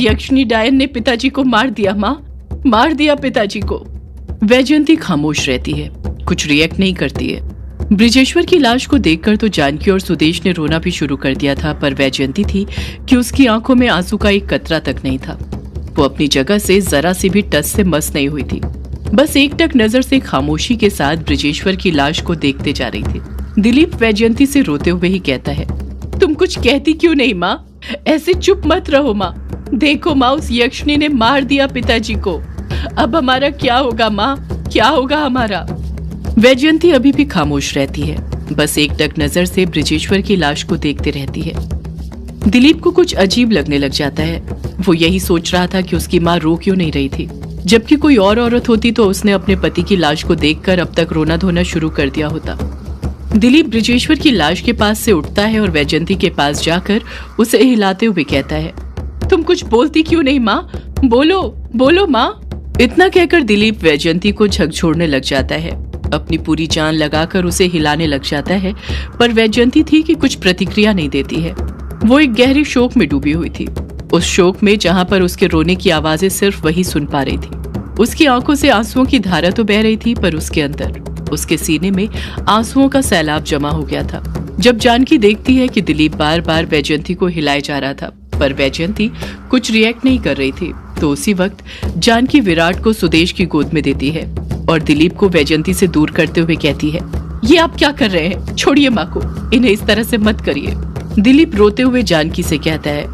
यक्षिणी डायन ने पिताजी को मार दिया माँ, मार दिया पिताजी को। वैजयंती खामोश रहती है, कुछ रिएक्ट नहीं करती है। ब्रिजेश्वर की लाश को देखकर तो जानकी और सुदेश ने रोना भी शुरू कर दिया था, पर वैजयंती थी कि उसकी आंखों में आंसू का एक कतरा तक नहीं था। वो अपनी जगह से जरा सी भी टस से मस नहीं हुई थी, बस एकटक नजर से खामोशी के साथ ब्रिजेश्वर की लाश को देखते जा रही थी। दिलीप वैजयंती से रोते हुए ही कहता है, तुम कुछ कहती क्यों नहीं माँ? ऐसे चुप मत रहो माँ। देखो माँ, उस यक्षिणी ने मार दिया पिताजी को। अब हमारा क्या होगा माँ, क्या होगा हमारा? वैजयंती अभी भी खामोश रहती है, बस एकटक नजर से ब्रिजेश्वर की लाश को देखते रहती है। दिलीप को कुछ अजीब लगने लग जाता है। वो यही सोच रहा था कि उसकी माँ रो क्यों नहीं रही थी, जबकि कोई और औरत होती तो उसने अपने पति की लाश को देखकर अब तक रोना धोना शुरू कर दिया होता। दिलीप ब्रिजेश्वर की लाश के पास से उठता है और वैजयंती के पास जाकर उसे हिलाते हुए कहता है, तुम कुछ बोलती क्यों नहीं माँ? बोलो बोलो माँ। इतना कहकर दिलीप वैजयंती को झकझोरने लग जाता है, अपनी पूरी जान लगाकर उसे हिलाने लग जाता है, पर वैजयंती थी कि कुछ प्रतिक्रिया नहीं देती है। वो एक गहरे शोक में डूबी हुई थी, उस शोक में जहां पर उसके रोने की आवाजें सिर्फ वही सुन पा रही थी। उसकी आंखों से आंसुओं की धारा तो बह रही थी, पर उसके अंदर, उसके सीने में आंसुओं का सैलाब जमा हो गया था। जब जानकी देखती है कि दिलीप बार बार वैजयंती को हिलाए जा रहा था, पर वैजयंती कुछ रिएक्ट नहीं कर रही थी, तो उसी वक्त जानकी विराट को सुदेश की गोद में देती है और दिलीप को वैजयंती से दूर करते हुए कहती है, ये आप क्या कर रहे हैं? छोड़िए माँ को, इन्हें इस तरह से मत करिए। दिलीप रोते हुए जानकी से कहता है,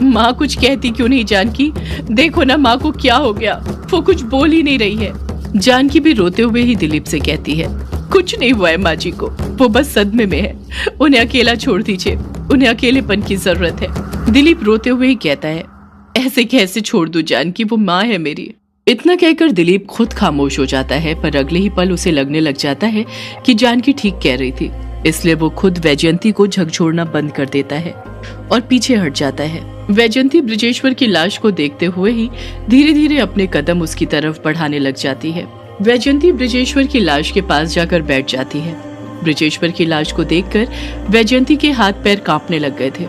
माँ कुछ कहती क्यों नहीं जानकी? देखो ना माँ को क्या हो गया, वो कुछ बोल ही नहीं रही है। जानकी भी रोते हुए ही दिलीप से कहती है, कुछ नहीं हुआ है माँ जी को, वो बस सदमे में है, उन्हें अकेला छोड़ दीजिए, उन्हें अकेलेपन की जरूरत है। दिलीप रोते हुए ही कहता है, ऐसे कैसे छोड़ दूं जानकी, वो माँ है मेरी। इतना कहकर दिलीप खुद खामोश हो जाता है, पर अगले ही पल उसे लगने लग जाता है कि जानकी ठीक कह रही थी, इसलिए वो खुद वैजयंती को झकझोरना बंद कर देता है और पीछे हट जाता है। वैजयंती ब्रिजेश्वर की लाश को देखते हुए ही धीरे धीरे अपने कदम उसकी तरफ बढ़ाने लग जाती है। वैजयंती ब्रिजेश्वर की लाश के पास जाकर बैठ जाती है। ब्रिजेश्वर की लाश को देखकर वैजयंती के हाथ पैर कांपने लग गए थे।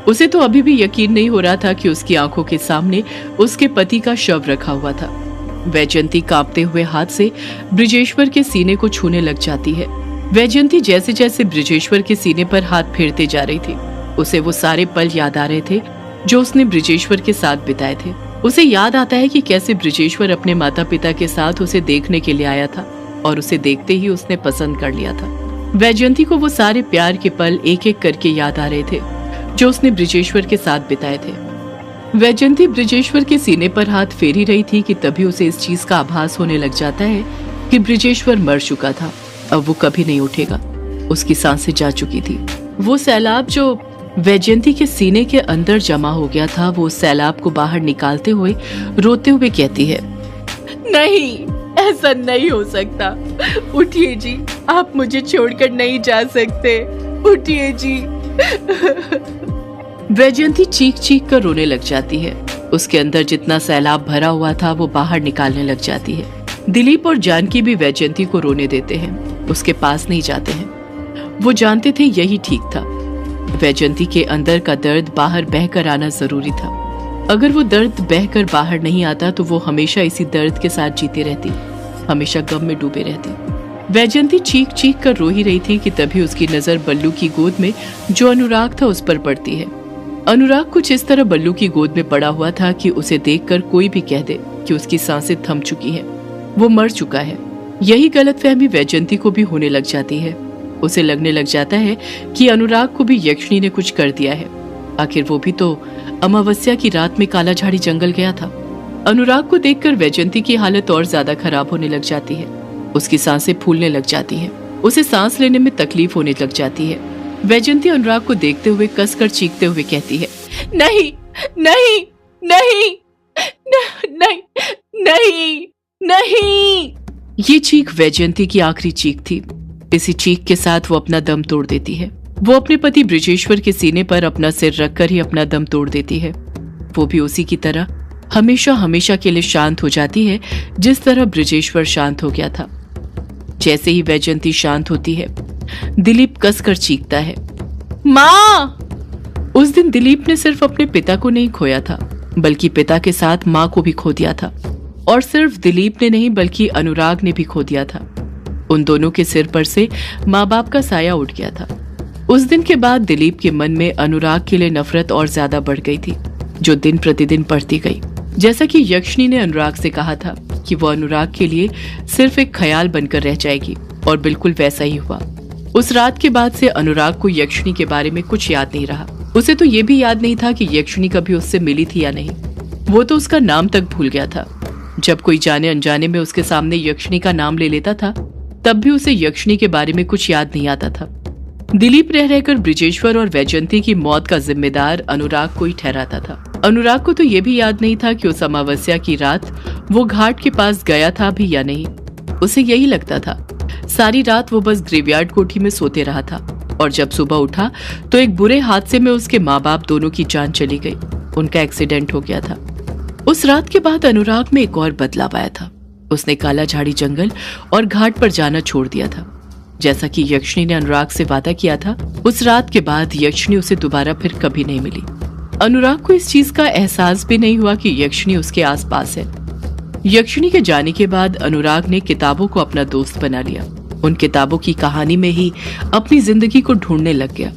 उसे तो अभी भी यकीन नहीं हो रहा था कि उसकी आंखों के सामने उसके पति का शव रखा हुआ था। वैजयंती कांपते हुए हाथ से ब्रिजेश्वर के सीने को छूने लग जाती है। वैजयंती जैसे जैसे ब्रिजेश्वर के सीने पर हाथ फेरते जा रही थी, उसे वो सारे पल याद आ रहे थे जो उसने ब्रिजेश्वर के साथ बिताए थे। उसे याद आता है कि कैसे ब्रिजेश्वर अपने माता पिता के साथ उसे देखने के लिए आया था और उसे देखते ही उसने पसंद कर लिया था। वैजयंती को वो सारे प्यार के पल एक एक करके याद आ रहे थे जो उसने ब्रिजेश्वर के साथ बिताए थे। वैजयंती ब्रिजेश्वर के सीने पर हाथ फेरी रही थी कि तभी उसे इस चीज का आभास होने लग जाता है कि ब्रिजेश्वर मर चुका था, अब वो कभी नहीं उठेगा। उसकी सांसें जा चुकी थी। वो सैलाब जो वैजयंती के सीने के अंदर जमा हो गया था, वो सैलाब को बाहर निकालते हुए रोते हुए कहती है, नहीं, ऐसा नहीं हो सकता, उठिए जी, आप मुझे छोड़कर नहीं जा सकते, उठिए जी। वैजयंती चीख चीख कर रोने लग जाती है। उसके अंदर जितना सैलाब भरा हुआ था वो बाहर निकालने लग जाती है। दिलीप और जानकी भी वैजयंती को रोने देते हैं, उसके पास नहीं जाते हैं। वो जानते थे यही ठीक था। वैजयंती के अंदर का दर्द बाहर बहकर आना जरूरी था। अगर वो दर्द बहकर बाहर नहीं आता तो वो हमेशा इसी दर्द के साथ जीती रहती, हमेशा गम में डूबे रहती। वैजयंती चीख चीख कर रो ही रही थी कि तभी उसकी नजर बल्लू की गोद में जो अनुराग था उस पर पड़ती है। अनुराग कुछ इस तरह बल्लू की गोद में पड़ा हुआ था कि उसे देखकर कोई भी कह दे कि उसकी सांसें थम चुकी है, वो मर चुका है। यही गलतफहमी वैजयंती को भी होने लग जाती है। उसे लगने लग जाता है कि अनुराग को भी यक्षिणी ने कुछ कर दिया है। आखिर वो भी तो अमावस्या की रात में काला झाड़ी जंगल गया था। अनुराग को देखकर वैजयंती की हालत और ज्यादा खराब होने लग जाती है। उसकी सांसें फूलने लग जाती है, उसे सांस लेने में तकलीफ होने लग जाती है। वैजयंती अनुराग को देखते हुए कसकर चीखते हुए कहती है, नहीं नहीं नहीं नहीं नहीं नहीं। ये चीख वैजयंती की आखिरी चीख थी। इसी चीख के साथ वो अपना दम तोड़ देती है। वो अपने पति ब्रिजेश्वर के सीने पर अपना सिर रखकर ही अपना दम तोड़ देती है। वो भी उसी की तरह हमेशा हमेशा के लिए शांत हो जाती है जिस तरह ब्रिजेश्वर शांत हो गया था। जैसे ही वैजयंती शांत होती है, दिलीप कसकर चीखता है, माँ। उस दिन दिलीप ने सिर्फ अपने पिता को नहीं खोया था, बल्कि पिता के साथ माँ को भी खो दिया था। और सिर्फ दिलीप ने नहीं बल्कि अनुराग ने भी खो दिया था। उन दोनों के सिर पर से माँ बाप का साया उठ गया था। उस दिन के बाद दिलीप के मन में अनुराग के लिए नफरत और ज्यादा बढ़ गई थी, जो दिन प्रतिदिन बढ़ती गई। जैसा कि यक्षिणी ने अनुराग से कहा था कि वो अनुराग के लिए सिर्फ एक ख्याल बनकर रह जाएगी, और बिल्कुल वैसा ही हुआ। उस रात के बाद से अनुराग को यक्षिणी के बारे में कुछ याद नहीं रहा। उसे तो ये भी याद नहीं था कि यक्षिणी कभी उससे मिली थी या नहीं। वो तो उसका नाम तक भूल गया था। जब कोई जाने अनजाने में उसके सामने यक्षिणी का नाम ले लेता था, तब भी उसे यक्षिणी के बारे में कुछ याद नहीं आता था। दिलीप रह रहकर ब्रिजेश्वर और वैजयंती की मौत का जिम्मेदार अनुराग को ही ठहराता था। अनुराग को तो ये भी याद नहीं था कि उस अमावस्या की रात वो घाट के पास गया था भी या नहीं। उसे यही लगता था। सारी रात वो बस ग्रेवयार्ड कोठी में सोते रहा था, और जब सुबह उठा तो एक बुरे हादसे में उसके माँ बाप दोनों की जान चली गई। उनका एक्सीडेंट हो गया था। उस रात के बाद अनुराग में एक और बदलाव आया था। उसने काला झाड़ी जंगल और घाट पर जाना छोड़ दिया था। जैसा कि यक्षिणी ने अनुराग से वादा किया था, उस रात के बाद यक्षिणी उसे दोबारा फिर कभी नहीं मिली। अनुराग को इस चीज का एहसास भी नहीं हुआ कि यक्षिणी उसके आसपास है। यक्षिणी के जाने के बाद अनुराग ने किताबों को अपना दोस्त बना लिया। उन किताबों की कहानी में ही अपनी जिंदगी को ढूंढने लग गया।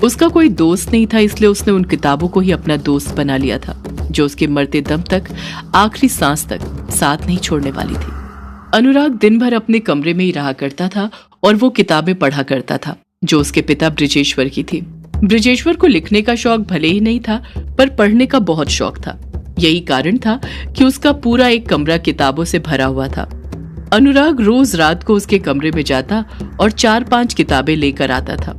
उसका कोई दोस्त नहीं था, इसलिए उसने उन किताबों को ही अपना दोस्त बना लिया था, जो उसके मरते दम तक, आखिरी सांस तक साथ नहीं छोड़ने वाली थी। अनुराग दिन भर अपने कमरे में ही रहा करता था और वो किताबें पढ़ा करता था, जो उसके पिता ब्रिजेश्वर की थी। ब्रिजेश्वर को लिखने का शौक भले ही नहीं था, पर पढ़ने का बहुत शौक था। यही कारण था कि उसका पूरा एक कमरा किताबों से भरा हुआ था। अनुराग रोज रात को उसके कमरे में जाता और 4-5 किताबें लेकर आता था।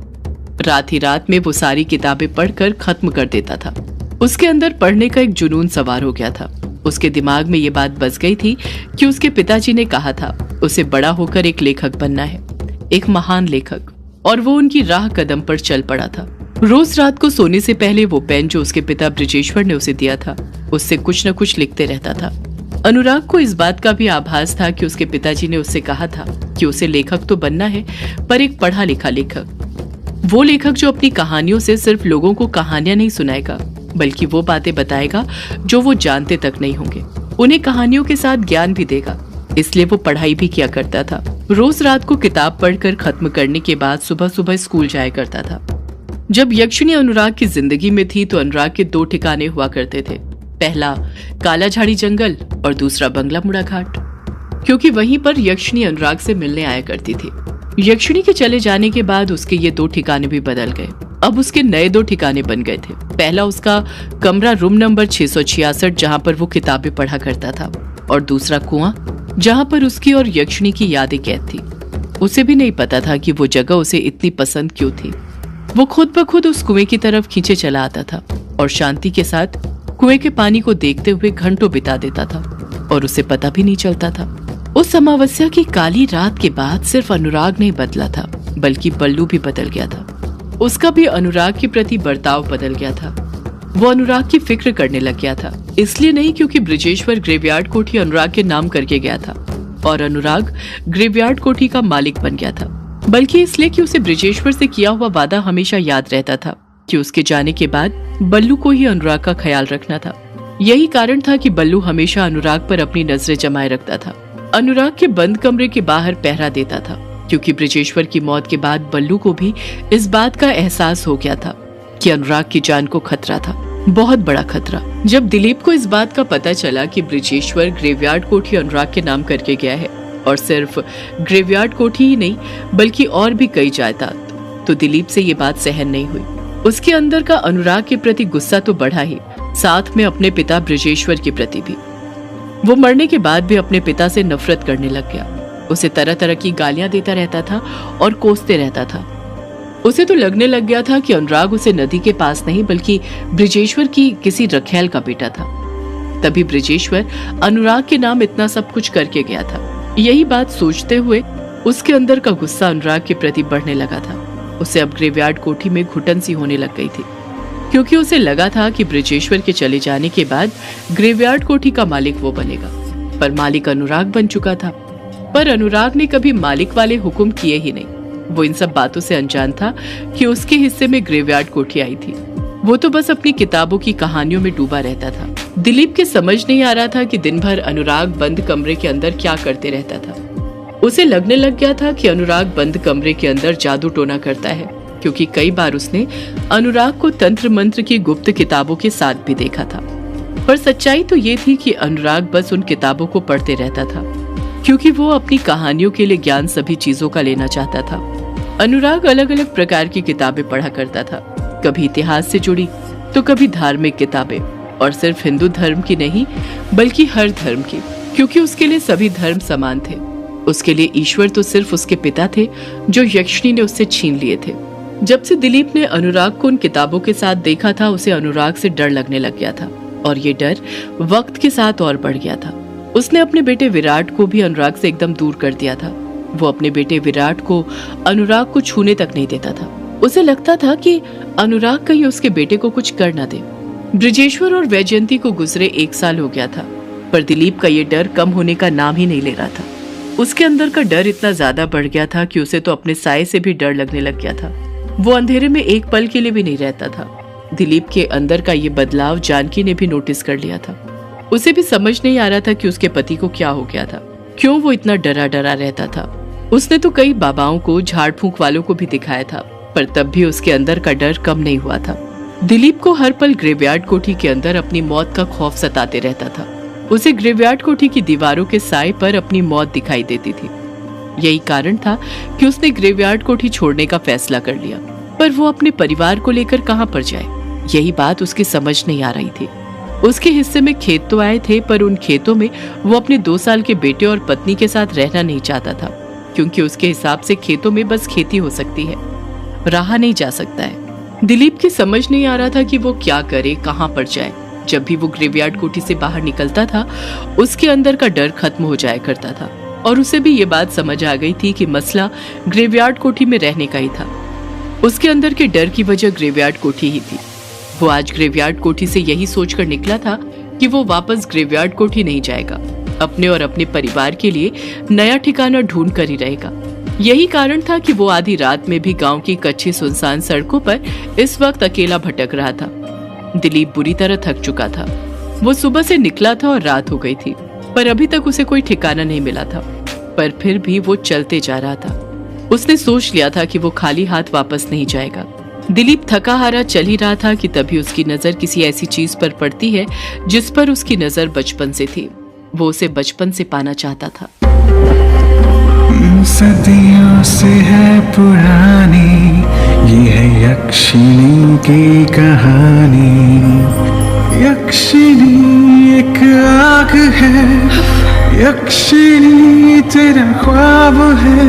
रात ही रात में वो सारी किताबें पढ़कर खत्म कर देता था। उसके अंदर पढ़ने का एक जुनून सवार हो गया था। उसके दिमाग में ये बात बस गई थी कि उसके पिताजी ने कहा था उसे बड़ा होकर एक लेखक बनना है, एक महान लेखक, और वो उनकी राह कदम पर चल पड़ा था। रोज रात को सोने से पहले वो पेन जो उसके पिता ब्रिजेश्वर ने उसे दिया था, उससे कुछ न कुछ लिखते रहता था। अनुराग को इस बात का भी आभास था कि उसके पिताजी ने उससे कहा था कि उसे लेखक तो बनना है, पर एक पढ़ा लिखा लेखक। वो लेखक जो अपनी कहानियों से सिर्फ लोगों को कहानियां नहीं सुनाएगा, बल्कि वो बातें बताएगा जो वो जानते तक नहीं होंगे। उन्हें कहानियों के साथ ज्ञान भी देगा। इसलिए वो पढ़ाई भी किया करता था। रोज रात को किताब पढ़कर खत्म करने के बाद सुबह सुबह स्कूल जाया करता था। जब यक्षिणी अनुराग की जिंदगी में थी तो अनुराग के 2 ठिकाने हुआ करते थे। पहला काला झाड़ी जंगल और दूसरा बंगला मुड़ा घाट, क्योंकि वहीं पर यक्षिणी अनुराग से मिलने आया करती थी। यक्षिणी के चले जाने के बाद उसके ये 2 ठिकाने भी बदल गए। अब उसके नए 2 ठिकाने बन गए थे। पहला उसका कमरा रूम नंबर 666, जहाँ पर वो किताबें पढ़ा करता था, और दूसरा कुआं, जहाँ पर उसकी और यक्षिणी की यादें कैद थी। उसे भी नहीं पता था कि वो जगह उसे इतनी पसंद क्यों थी। वो खुद ब खुद उस कुएं की तरफ खींचे चला आता था और शांति के साथ कुएं के पानी को देखते हुए घंटों बिता देता था, और उसे पता भी नहीं चलता था। उस अमावस्या की काली रात के बाद सिर्फ अनुराग नहीं बदला था, बल्कि बल्लू भी बदल गया था। उसका भी अनुराग के प्रति बर्ताव बदल गया था। वो अनुराग की फिक्र करने लग गया था। इसलिए नहीं क्योंकि ब्रिजेश्वर ग्रेवयार्ड कोठी अनुराग के नाम करके गया था और अनुराग ग्रेवयार्ड कोठी का मालिक बन गया था, बल्कि इसलिए कि उसे ब्रिजेश्वर से किया हुआ वादा हमेशा याद रहता था कि उसके जाने के बाद बल्लू को ही अनुराग का ख्याल रखना था। यही कारण था कि बल्लू हमेशा अनुराग पर अपनी नजरें जमाए रखता था। अनुराग के बंद कमरे के बाहर पहरा देता था, क्योंकि ब्रिजेश्वर की मौत के बाद बल्लू को भी इस बात का एहसास हो गया था कि अनुराग की जान को खतरा था, बहुत बड़ा खतरा। जब दिलीप को इस बात का पता चला कि ब्रिजेश्वर ग्रेवयार्ड कोठी अनुराग के नाम करके गया है, और सिर्फ ग्रेवयार्ड कोठी ही नहीं बल्कि और भी कई जायदाद, तो दिलीप से ये बात सहन नहीं हुई। उसके अंदर का अनुराग के प्रति गुस्सा तो बढ़ा ही, साथ में अपने पिता ब्रिजेश्वर के प्रति भी। वो मरने के बाद भी अपने पिता से नफरत करने लग गया। उसे तरह तरह की गालियां देता रहता था और कोसते रहता था। उसे तो लगने लग गया था कि अनुराग उसे नदी के पास नहीं बल्कि ब्रिजेश्वर की किसी रखैल का बेटा था। तभी ब्रिजेश्वर अनुराग के नाम इतना सब कुछ करके गया था। यही बात सोचते हुए उसके अंदर का गुस्सा अनुराग के प्रति बढ़ने लगा था। उसे अब ग्रेवयार्ड कोठी में घुटन सी होने लग गई थी, क्योंकि उसे लगा था कि ब्रिजेश्वर के चले जाने के बाद ग्रेवयार्ड कोठी का मालिक वो बनेगा, पर मालिक अनुराग बन चुका था। पर अनुराग ने कभी मालिक वाले हुक्म किए ही नहीं। वो इन सब बातों से अनजान था कि उसके हिस्से में ग्रेवयार्ड कोठी आई थी। वो तो बस अपनी किताबों की कहानियों में डूबा रहता था। दिलीप के समझ नहीं आ रहा था कि दिन भर अनुराग बंद कमरे के अंदर क्या करते रहता था। उसे लगने लग गया था कि अनुराग बंद कमरे के अंदर जादू टोना करता है, क्योंकि कई बार उसने अनुराग को तंत्र मंत्र की गुप्त किताबों के साथ भी देखा था। पर सच्चाई तो ये थी कि अनुराग बस उन किताबों को पढ़ते रहता था, क्योंकि वो अपनी कहानियों के लिए ज्ञान सभी चीजों का लेना चाहता था। अनुराग अलग अलग प्रकार की किताबें पढ़ा करता था, कभी इतिहास से जुड़ी तो कभी धार्मिक किताबें, और सिर्फ हिंदू धर्म की नहीं बल्कि हर धर्म की, क्योंकि उसके लिए सभी धर्म समान थे। उसके लिए ईश्वर तो सिर्फ उसके पिता थे जो यक्षिणी ने उससे छीन लिए थे। जब से दिलीप ने अनुराग को उन किताबों के साथ देखा था, उसे अनुराग से डर लगने लग गया था, और ये डर वक्त के साथ और बढ़ गया था। उसने अपने बेटे विराट को भी अनुराग से एकदम दूर कर दिया था। वो अपने बेटे विराट को अनुराग को छूने तक नहीं देता था। उसे लगता था कि अनुराग कहीं उसके बेटे को कुछ कर न दे। ब्रिजेश्वर और वैजयंती को गुजरे 1 साल हो गया था, पर दिलीप का ये डर कम होने का नाम ही नहीं ले रहा था। उसके अंदर का डर इतना ज्यादा बढ़ गया था कि उसे तो अपने साये से भी डर लगने लग गया था। वो अंधेरे में एक पल के लिए भी नहीं रहता था। दिलीप के अंदर का ये बदलाव जानकी ने भी नोटिस कर लिया था। उसे भी समझ नहीं आ रहा था कि उसके पति को क्या हो गया था, क्यों वो इतना डरा डरा रहता था। उसने तो कई बाबाओं को, झाड़ फूंक वालों को भी दिखाया था, पर तब भी उसके अंदर का डर कम नहीं हुआ था। दिलीप को हर पल ग्रेवयार्ड कोठी के अंदर अपनी मौत का खौफ सताते रहता था। उसे ग्रेवयार्ड कोठी की दीवारों के साए पर अपनी मौत दिखाई देती थी। यही कारण था कि उसने ग्रेवयार्ड कोठी छोड़ने का फैसला कर लिया, पर वो अपने परिवार को लेकर कहां पर जाए, यही बात उसकी समझ नहीं आ रही थी। उसके हिस्से में खेत तो आए थे, पर उन खेतों में वो अपने 2 साल के बेटे और पत्नी के साथ रहना नहीं चाहता था, क्योंकि उसके हिसाब से खेतों में बस खेती हो सकती है, रहा नहीं जा सकता है। दिलीप की समझ नहीं आ रहा था कि वो क्या करे, कहां पर जाए। जब भी वो ग्रेवयार्ड कोठी से बाहर निकलता था, उसके अंदर का डर खत्म हो जाया करता था, और उसे भी ये बात समझ आ गई थी कि मसला ग्रेवयार्ड कोठी में रहने का ही था। उसके अंदर के डर की वजह ग्रेवयार्ड कोठी ही थी। वो आज ग्रेवयार्ड कोठी से यही सोचकर निकला था कि वो वापस ग्रेवयार्ड कोठी नहीं जाएगा, अपने और अपने परिवार के लिए नया ठिकाना ढूंढ कर ही रहेगा। यही कारण था कि वो आधी रात में भी गांव की कच्ची सुनसान सड़कों पर इस वक्त अकेला भटक रहा था। दिलीप बुरी तरह थक चुका था। वो सुबह से निकला था और रात हो गई थी, पर अभी तक उसे कोई ठिकाना नहीं मिला था। पर फिर भी वो चलते जा रहा था। उसने सोच लिया था कि वो खाली हाथ वापस नहीं जाएगा। दिलीप थका हारा चल ही रहा था कि तभी उसकी नजर किसी ऐसी चीज पर पड़ती है जिस पर उसकी नजर बचपन से थी। वो उसे बचपन से पाना चाहता था। सदियों से है पुरानी ये है यक्षिणी की कहानी। यक्षिणी एक आग है, यक्षिणी तेरा ख्वाब है।